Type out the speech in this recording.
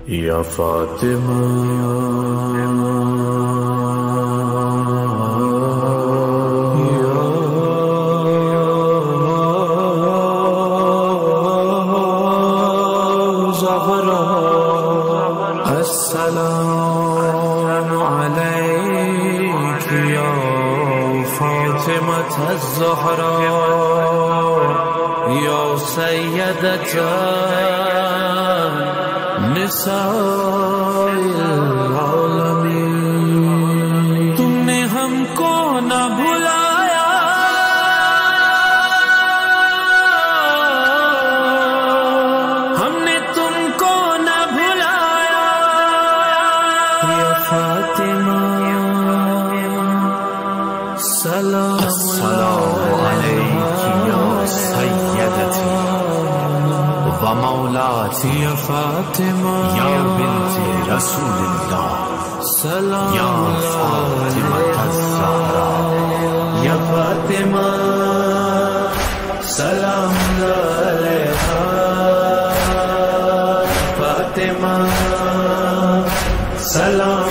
या फातिमा अस्सलामु अलैकी या फातिमत अज़्ज़हरा या सय्यदत निसाइल आलमीन। तुमने हमको न भुलाया, हमने तुमको न भुलाया। या फातिमा अस्सलामु अलैकी या सय्यदती व मौलाती या फातिमा या बिन्ते रसूलिल्लाह या फातिमत अज़्ज़हरा। या फातिमा सलाम अलैहा, फातिमा सलाम